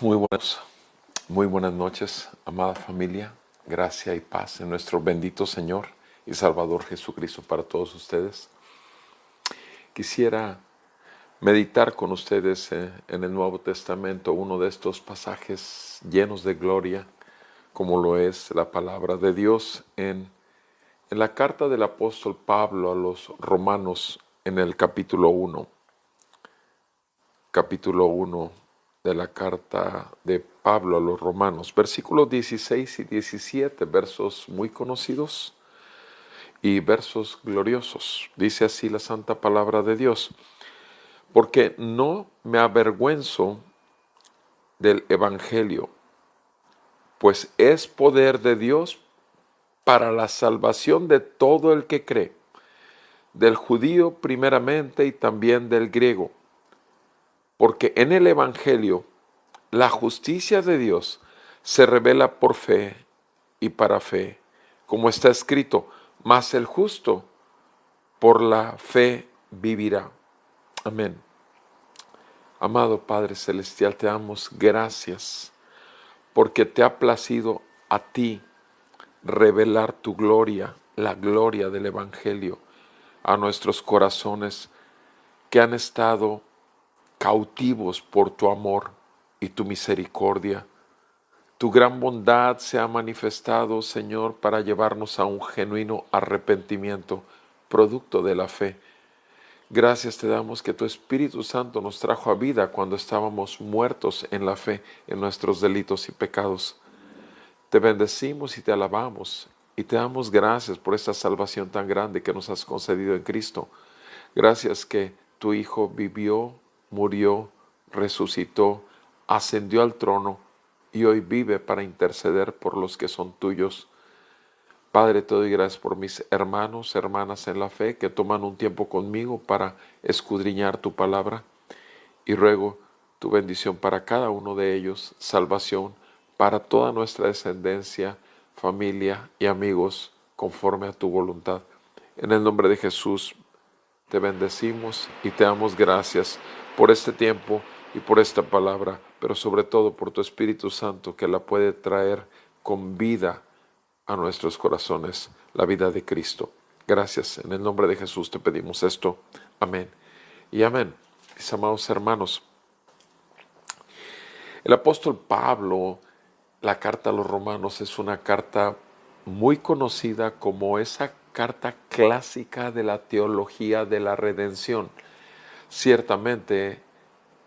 Muy buenas noches, amada familia. Gracia y paz en nuestro bendito Señor y Salvador Jesucristo para todos ustedes. Quisiera meditar con ustedes en el Nuevo Testamento uno de estos pasajes llenos de gloria, como lo es la palabra de Dios en la carta del apóstol Pablo a los Romanos en el capítulo 1. Capítulo 1 de la carta de Pablo a los Romanos, versículos 16 y 17, versos muy conocidos y versos gloriosos. Dice así la santa palabra de Dios: porque no me avergüenzo del Evangelio, pues es poder de Dios para la salvación de todo el que cree, del judío primeramente y también del griego, porque en el Evangelio la justicia de Dios se revela por fe y para fe, como está escrito: mas el justo por la fe vivirá. Amén. Amado Padre Celestial, te damos gracias porque te ha placido a ti revelar tu gloria, la gloria del Evangelio, a nuestros corazones que han estado cautivos por tu amor y tu misericordia. Tu gran bondad se ha manifestado, Señor, para llevarnos a un genuino arrepentimiento, producto de la fe. Gracias te damos que tu Espíritu Santo nos trajo a vida cuando estábamos muertos en la fe, en nuestros delitos y pecados. Te bendecimos y te alabamos y te damos gracias por esta salvación tan grande que nos has concedido en Cristo. Gracias que tu Hijo vivió, murió, resucitó, ascendió al trono y hoy vive para interceder por los que son tuyos. Padre, te doy gracias por mis hermanos, hermanas en la fe que toman un tiempo conmigo para escudriñar tu palabra, y ruego tu bendición para cada uno de ellos, salvación para toda nuestra descendencia, familia y amigos, conforme a tu voluntad. En el nombre de Jesús te bendecimos y te damos gracias por este tiempo y por esta palabra, pero sobre todo por tu Espíritu Santo que la puede traer con vida a nuestros corazones, la vida de Cristo. Gracias, en el nombre de Jesús te pedimos esto. Amén y amén. Mis amados hermanos, el apóstol Pablo, la carta a los Romanos es una carta muy conocida como esa carta clásica de la teología de la redención. Ciertamente,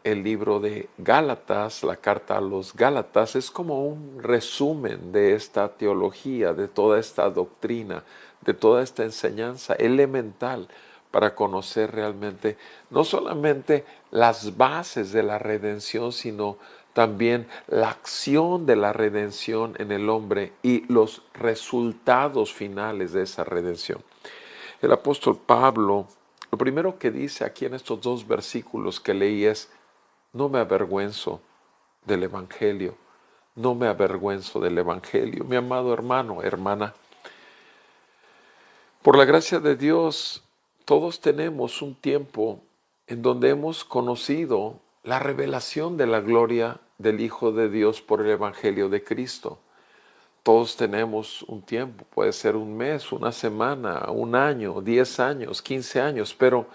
el libro de Gálatas, la carta a los Gálatas, es como un resumen de esta teología, de toda esta doctrina, de toda esta enseñanza elemental para conocer realmente no solamente las bases de la redención, sino también la acción de la redención en el hombre y los resultados finales de esa redención. El apóstol Pablo, lo primero que dice aquí en estos dos versículos que leí es: no me avergüenzo del Evangelio, no me avergüenzo del Evangelio. Mi amado hermano, hermana, por la gracia de Dios, todos tenemos un tiempo en donde hemos conocido la revelación de la gloria del Hijo de Dios por el Evangelio de Cristo. Todos tenemos un tiempo, puede ser un mes, una semana, un año, 10 años, 15 años, pero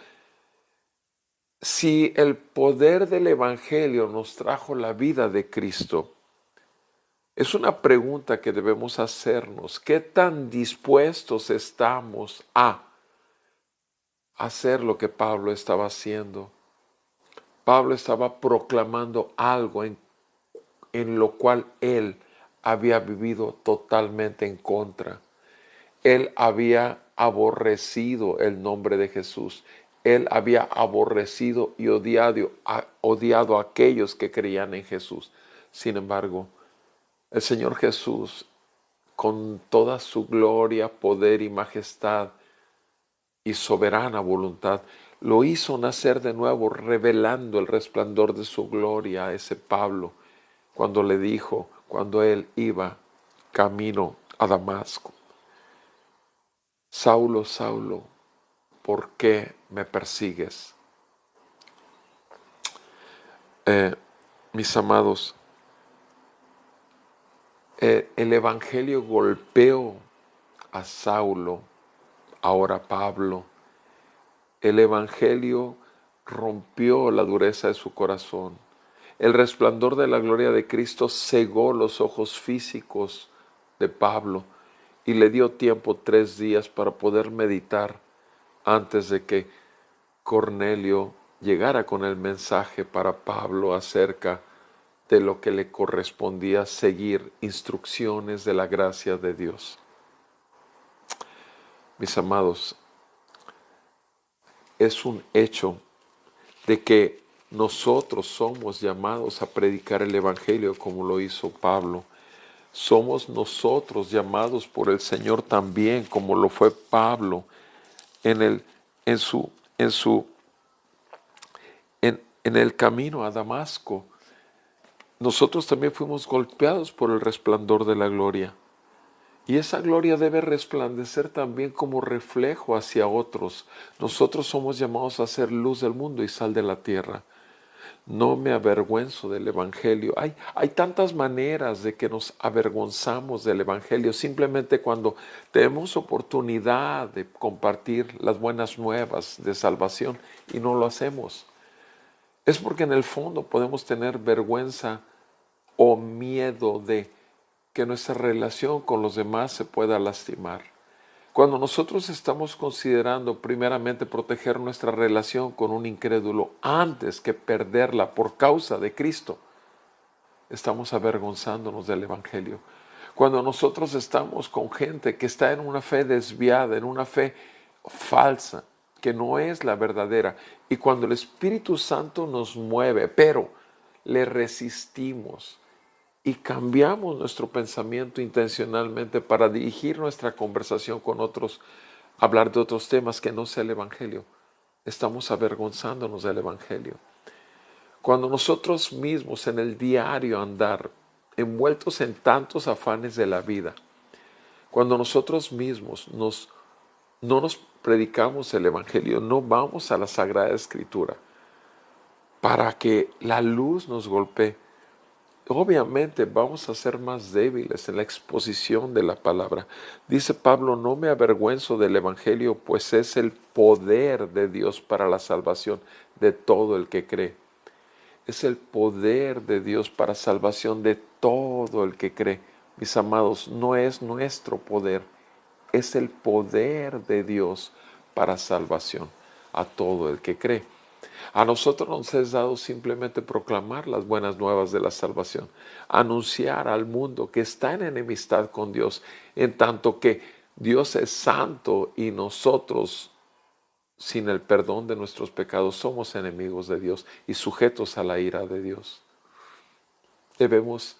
si el poder del Evangelio nos trajo la vida de Cristo, es una pregunta que debemos hacernos: ¿qué tan dispuestos estamos a hacer lo que Pablo estaba haciendo? Pablo estaba proclamando algo en lo cual él había vivido totalmente en contra. Él había aborrecido el nombre de Jesús. Él había aborrecido y odiado a aquellos que creían en Jesús. Sin embargo, el Señor Jesús, con toda su gloria, poder y majestad y soberana voluntad, lo hizo nacer de nuevo, revelando el resplandor de su gloria a ese Pablo, cuando le dijo, cuando él iba camino a Damasco: Saulo, Saulo, ¿por qué me persigues? Mis amados, El Evangelio golpeó a Saulo, ahora Pablo. El Evangelio rompió la dureza de su corazón. El resplandor de la gloria de Cristo cegó los ojos físicos de Pablo y le dio tiempo 3 días para poder meditar antes de que Cornelio llegara con el mensaje para Pablo acerca de lo que le correspondía seguir, instrucciones de la gracia de Dios. Mis amados, es un hecho de que nosotros somos llamados a predicar el Evangelio como lo hizo Pablo. Somos nosotros llamados por el Señor también, como lo fue Pablo en el camino a Damasco. Nosotros también fuimos golpeados por el resplandor de la gloria. Y esa gloria debe resplandecer también como reflejo hacia otros. Nosotros somos llamados a ser luz del mundo y sal de la tierra. No me avergüenzo del Evangelio. Hay tantas maneras de que nos avergonzamos del Evangelio. Simplemente cuando tenemos oportunidad de compartir las buenas nuevas de salvación y no lo hacemos. Es porque en el fondo podemos tener vergüenza o miedo de que nuestra relación con los demás se pueda lastimar. Cuando nosotros estamos considerando primeramente proteger nuestra relación con un incrédulo antes que perderla por causa de Cristo, estamos avergonzándonos del Evangelio. Cuando nosotros estamos con gente que está en una fe desviada, en una fe falsa, que no es la verdadera, y cuando el Espíritu Santo nos mueve, pero le resistimos, y cambiamos nuestro pensamiento intencionalmente para dirigir nuestra conversación con otros, hablar de otros temas que no sea el Evangelio, estamos avergonzándonos del Evangelio. Cuando nosotros mismos en el diario andar, envueltos en tantos afanes de la vida, cuando nosotros mismos no nos predicamos el Evangelio, no vamos a la Sagrada Escritura para que la luz nos golpee, obviamente vamos a ser más débiles en la exposición de la palabra. Dice Pablo, no me avergüenzo del Evangelio, pues es el poder de Dios para la salvación de todo el que cree. Es el poder de Dios para salvación de todo el que cree. Mis amados, no es nuestro poder, es el poder de Dios para salvación a todo el que cree. A nosotros nos es dado simplemente proclamar las buenas nuevas de la salvación, anunciar al mundo que está en enemistad con Dios, en tanto que Dios es santo y nosotros, sin el perdón de nuestros pecados, somos enemigos de Dios y sujetos a la ira de Dios. Debemos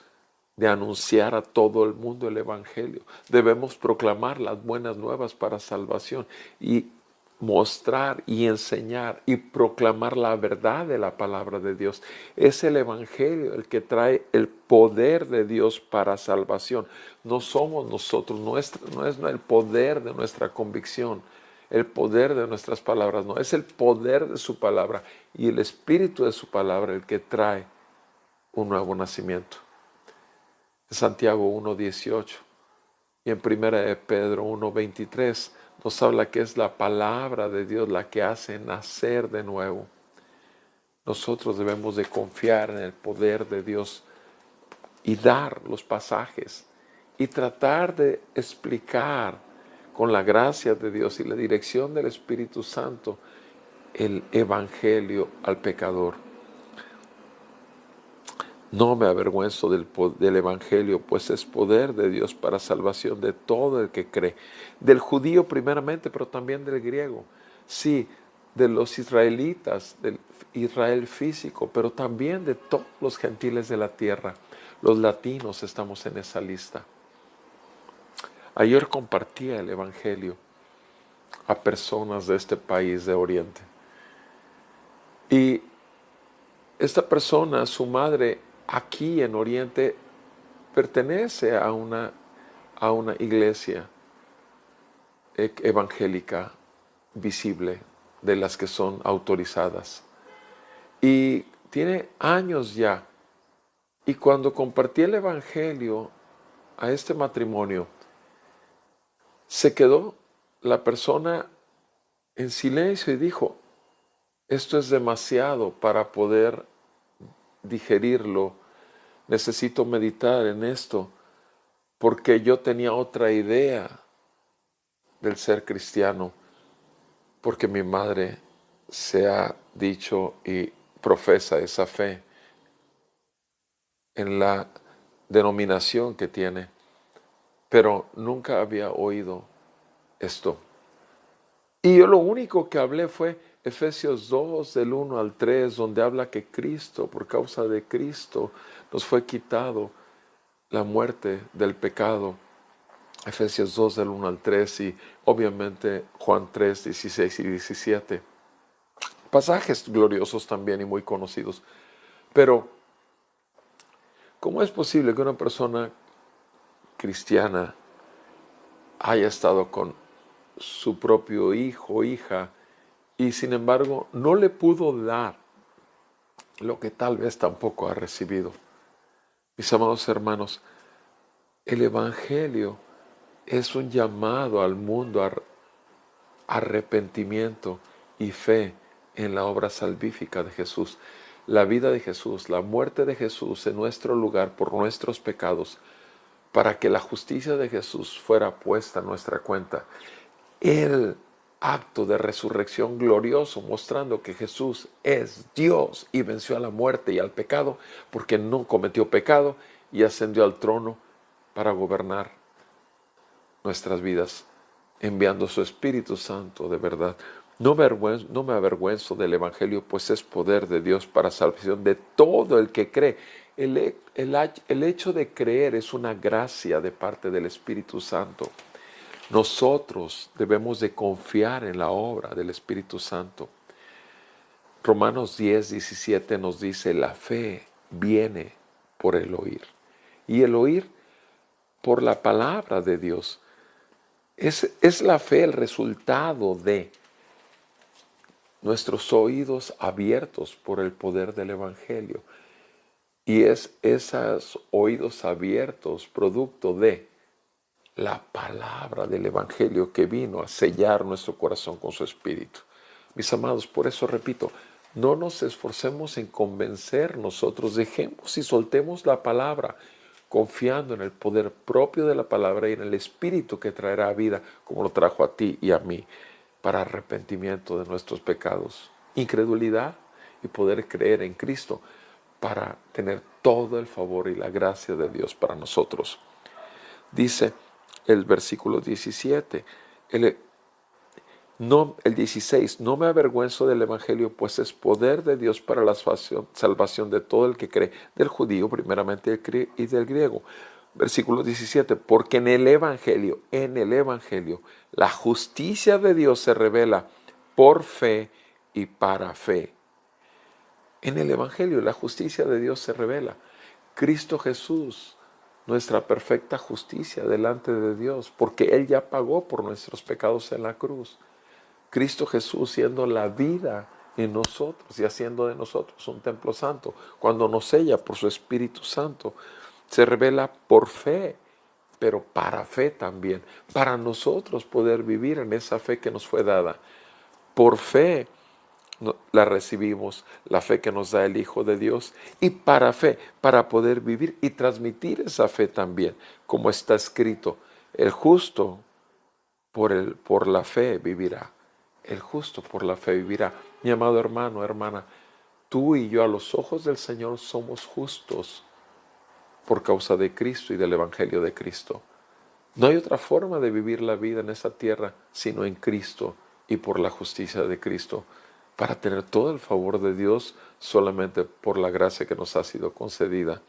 de anunciar a todo el mundo el Evangelio. Debemos proclamar las buenas nuevas para salvación y mostrar y enseñar y proclamar la verdad de la palabra de Dios. Es el Evangelio el que trae el poder de Dios para salvación. No somos nosotros, no es el poder de nuestra convicción, el poder de nuestras palabras, no, es el poder de su palabra y el espíritu de su palabra el que trae un nuevo nacimiento. En Santiago 1:18 y en 1 de Pedro 1:23 nos habla que es la palabra de Dios la que hace nacer de nuevo. Nosotros debemos de confiar en el poder de Dios y dar los pasajes y tratar de explicar con la gracia de Dios y la dirección del Espíritu Santo el Evangelio al pecador. No me avergüenzo del Evangelio, pues es poder de Dios para salvación de todo el que cree. Del judío primeramente, pero también del griego. Sí, de los israelitas, del Israel físico, pero también de todos los gentiles de la tierra. Los latinos estamos en esa lista. Ayer compartía el Evangelio a personas de este país de Oriente. Y esta persona, su madre, aquí en Oriente, pertenece a una iglesia evangélica visible, de las que son autorizadas. Y tiene años ya. Y cuando compartí el Evangelio a este matrimonio, se quedó la persona en silencio y dijo, esto es demasiado para poder digerirlo, necesito meditar en esto, porque yo tenía otra idea del ser cristiano, porque mi madre se ha dicho y profesa esa fe en la denominación que tiene, pero nunca había oído esto. Y yo lo único que hablé fue Efesios 2, del 1 al 3, donde habla que Cristo, por causa de Cristo, nos fue quitado la muerte del pecado. Efesios 2, del 1 al 3 y obviamente Juan 3, 16 y 17. Pasajes gloriosos también y muy conocidos. Pero, ¿cómo es posible que una persona cristiana haya estado con su propio hijo o hija y sin embargo no le pudo dar lo que tal vez tampoco ha recibido? Mis amados hermanos, el Evangelio es un llamado al mundo a arrepentimiento y fe en la obra salvífica de Jesús. La vida de Jesús, la muerte de Jesús en nuestro lugar por nuestros pecados, para que la justicia de Jesús fuera puesta a nuestra cuenta. El acto de resurrección glorioso, mostrando que Jesús es Dios y venció a la muerte y al pecado, porque no cometió pecado y ascendió al trono para gobernar nuestras vidas, enviando su Espíritu Santo de verdad. No me avergüenzo del Evangelio, pues es poder de Dios para salvación de todo el que cree. El hecho de creer es una gracia de parte del Espíritu Santo. Nosotros debemos de confiar en la obra del Espíritu Santo. Romanos 10, 17 nos dice, la fe viene por el oír. Y el oír por la palabra de Dios. Es la fe el resultado de nuestros oídos abiertos por el poder del Evangelio. Y es esos oídos abiertos producto de la palabra del Evangelio que vino a sellar nuestro corazón con su Espíritu. Mis amados, por eso repito, no nos esforcemos en convencer nosotros, dejemos y soltemos la palabra, confiando en el poder propio de la palabra y en el Espíritu que traerá vida, como lo trajo a ti y a mí, para arrepentimiento de nuestros pecados, incredulidad y poder creer en Cristo para tener todo el favor y la gracia de Dios para nosotros. Dice el versículo 17, el 16, no me avergüenzo del Evangelio, pues es poder de Dios para la salvación de todo el que cree, del judío primeramente y del griego. Versículo 17, porque en el Evangelio, la justicia de Dios se revela por fe y para fe. En el Evangelio la justicia de Dios se revela. Cristo Jesús, nuestra perfecta justicia delante de Dios, porque Él ya pagó por nuestros pecados en la cruz. Cristo Jesús siendo la vida en nosotros y haciendo de nosotros un templo santo, cuando nos sella por su Espíritu Santo, se revela por fe, pero para fe también, para nosotros poder vivir en esa fe que nos fue dada. Por fe la recibimos, la fe que nos da el Hijo de Dios, y para fe, para poder vivir y transmitir esa fe también, como está escrito, el justo por la fe vivirá. El justo por la fe vivirá. Mi amado hermano, hermana, tú y yo a los ojos del Señor somos justos por causa de Cristo y del Evangelio de Cristo. No hay otra forma de vivir la vida en esta tierra sino en Cristo y por la justicia de Cristo, para tener todo el favor de Dios solamente por la gracia que nos ha sido concedida.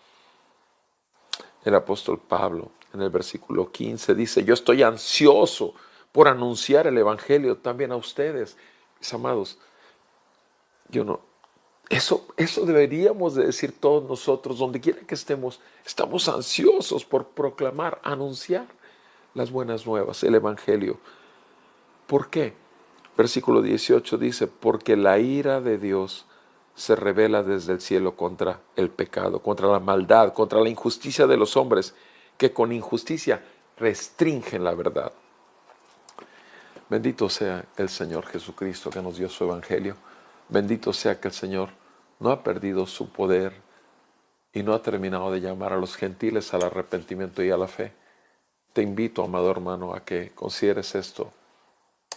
El apóstol Pablo en el versículo 15 dice, yo estoy ansioso por anunciar el Evangelio también a ustedes. Mis amados, eso deberíamos de decir todos nosotros, donde quiera que estemos, estamos ansiosos por proclamar, anunciar las buenas nuevas, el Evangelio. ¿Por qué? Versículo 18 dice, porque la ira de Dios se revela desde el cielo contra el pecado, contra la maldad, contra la injusticia de los hombres que con injusticia restringen la verdad. Bendito sea el Señor Jesucristo que nos dio su evangelio. Bendito sea que el Señor no ha perdido su poder y no ha terminado de llamar a los gentiles al arrepentimiento y a la fe. Te invito, amado hermano, a que consideres esto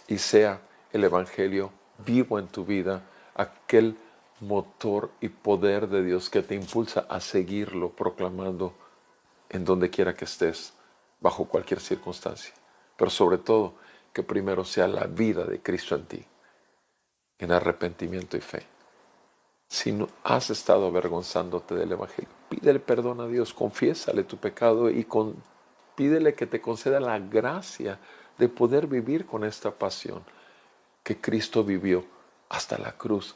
y sea el evangelio vivo en tu vida, aquel motor y poder de Dios que te impulsa a seguirlo proclamando en donde quiera que estés, bajo cualquier circunstancia. Pero sobre todo, que primero sea la vida de Cristo en ti, en arrepentimiento y fe. Si no has estado avergonzándote del Evangelio, pídele perdón a Dios, confiésale tu pecado y pídele que te conceda la gracia de poder vivir con esta pasión que Cristo vivió hasta la cruz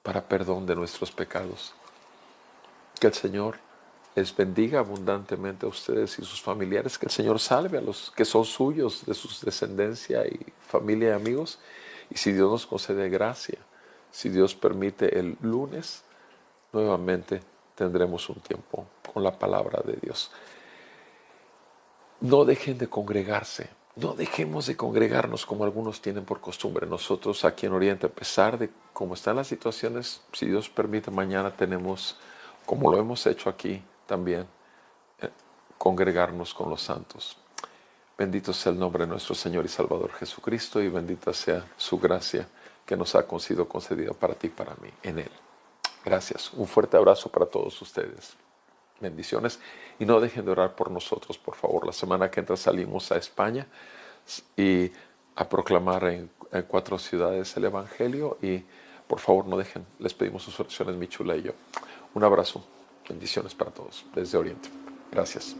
para perdón de nuestros pecados. Que el Señor les bendiga abundantemente a ustedes y sus familiares, que el Señor salve a los que son suyos, de sus descendencia y familia y amigos, y si Dios nos concede gracia, si Dios permite, el lunes nuevamente tendremos un tiempo con la palabra de Dios. No dejen de congregarse, no dejemos de congregarnos como algunos tienen por costumbre. Nosotros aquí en Oriente, a pesar de cómo están las situaciones, si Dios permite, mañana tenemos, como lo hemos hecho aquí también, congregarnos con los santos. Bendito sea el nombre de nuestro Señor y Salvador Jesucristo, y bendita sea su gracia que nos ha sido concedida para ti y para mí en Él. Gracias. Un fuerte abrazo para todos ustedes. Bendiciones. Y no dejen de orar por nosotros, por favor. La semana que entra salimos a España y a proclamar en 4 ciudades el Evangelio. Y por favor no dejen, les pedimos sus oraciones, mi chula y yo. Un abrazo. Bendiciones para todos desde Oriente. Gracias.